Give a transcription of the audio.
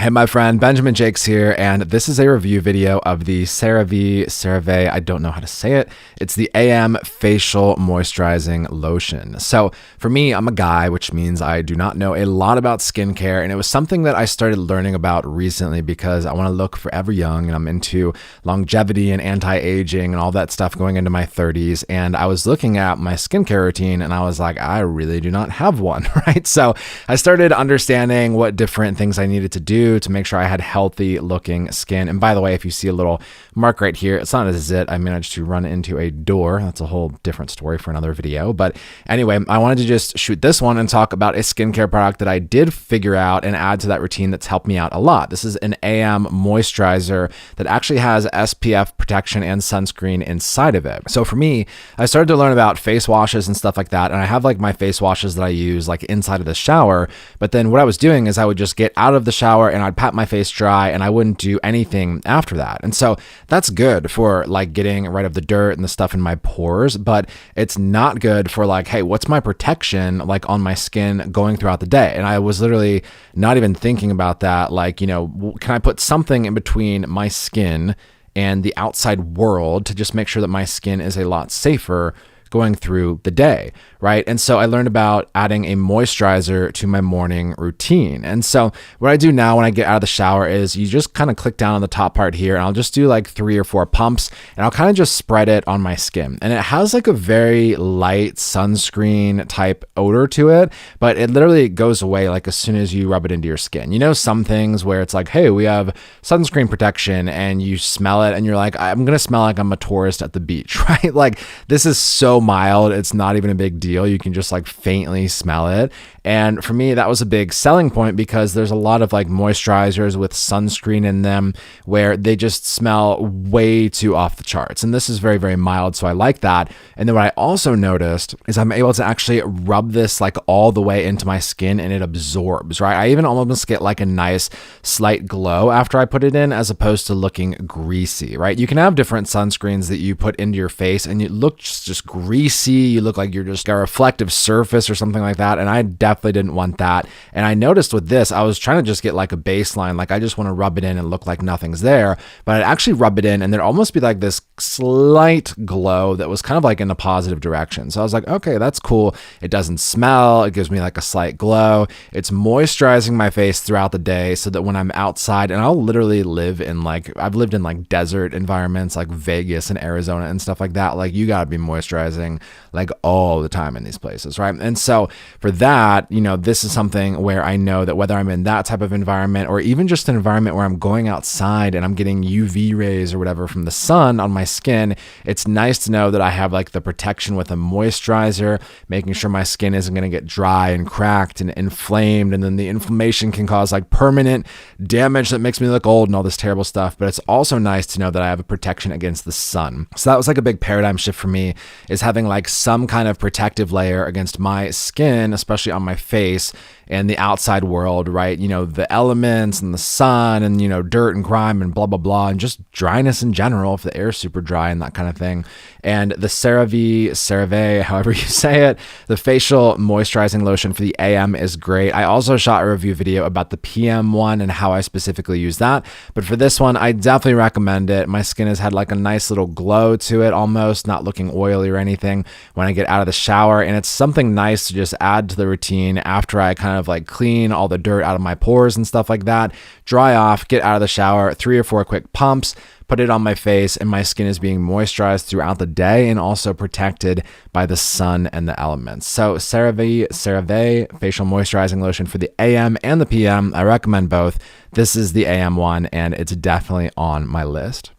Hey, my friend, Benjamin Jakes here, and this is a review video of the CeraVe, I don't know how to say it. It's the AM Facial Moisturizing Lotion. So for me, I'm a guy, which means I do not know a lot about skincare, and it was something that I started learning about recently because I want to look forever young, and I'm into longevity and anti-aging and all that stuff going into my 30s, and I was looking at my skincare routine, and I was like, I really do not have one, right? So I started understanding what different things I needed to do to make sure I had healthy looking skin. And by the way, if you see a little mark right here, it's not a zit. I managed to run into a door. That's a whole different story for another video. But anyway, I wanted to just shoot this one and talk about a skincare product that I did figure out and add to that routine that's helped me out a lot. This is an AM moisturizer that actually has SPF protection and sunscreen inside of it. So for me, I started to learn about face washes and stuff like that. And I have like my face washes that I use like inside of the shower. But then what I was doing is I would just get out of the shower and I'd pat my face dry and I wouldn't do anything after that. And so that's good for like getting rid of the dirt and the stuff in my pores, but it's not good for like, hey, what's my protection like on my skin going throughout the day? And I was literally not even thinking about that. Like, you know, can I put something in between my skin and the outside world to just make sure that my skin is a lot safer going through the day, right? And so I learned about adding a moisturizer to my morning routine. And so what I do now when I get out of the shower is you just kind of click down on the top part here and I'll just do like 3 or 4 pumps and I'll kind of just spread it on my skin. And it has like a very light sunscreen type odor to it, but it literally goes away like as soon as you rub it into your skin. You know, some things where it's like, hey, we have sunscreen protection and you smell it and you're like, I'm going to smell like I'm a tourist at the beach, right? Like this is so mild, it's not even a big deal. You can just like faintly smell it. And for me, that was a big selling point because there's a lot of like moisturizers with sunscreen in them where they just smell way too off the charts. And this is very, very mild. So I like that. And then what I also noticed is I'm able to actually rub this like all the way into my skin and it absorbs, right? I even almost get like a nice slight glow after I put it in as opposed to looking greasy, right? You can have different sunscreens that you put into your face and it looks just greasy. You look like you're just a reflective surface or something like that. And I definitely didn't want that. And I noticed with this, I was trying to just get like a baseline. Like I just want to rub it in and look like nothing's there, but I'd actually rub it in and there'd almost be like this slight glow that was kind of like in a positive direction. So I was like, okay, that's cool. It doesn't smell. It gives me like a slight glow. It's moisturizing my face throughout the day so that when I'm outside, and I'll literally live in like, I've lived in like desert environments like Vegas and Arizona and stuff like that. Like you gotta be moisturizing like all the time in these places, right? And so for that, you know, this is something where I know that whether I'm in that type of environment or even just an environment where I'm going outside and I'm getting UV rays or whatever from the sun on my skin, it's nice to know that I have like the protection with a moisturizer, making sure my skin isn't going to get dry and cracked and inflamed. And then the inflammation can cause like permanent damage that makes me look old and all this terrible stuff. But it's also nice to know that I have a protection against the sun. So that was like a big paradigm shift for me, is having like some kind of protective layer against my skin, especially on my face and the outside world, right? You know, the elements and the sun and, you know, dirt and grime and blah, blah, blah, and just dryness in general if the air's super dry and that kind of thing. And the CeraVe, however you say it, the facial moisturizing lotion for the AM is great. I also shot a review video about the PM one and how I specifically use that. But for this one, I definitely recommend it. My skin has had like a nice little glow to it, almost not looking oily or anything when I get out of the shower. And it's something nice to just add to the routine after I kind of like clean all the dirt out of my pores and stuff like that, dry off, get out of the shower, 3 or 4 quick pumps, put it on my face, and my skin is being moisturized throughout the day and also protected by the sun and the elements. So CeraVe facial moisturizing lotion for the AM and the PM. I recommend both. This is the AM one and it's definitely on my list.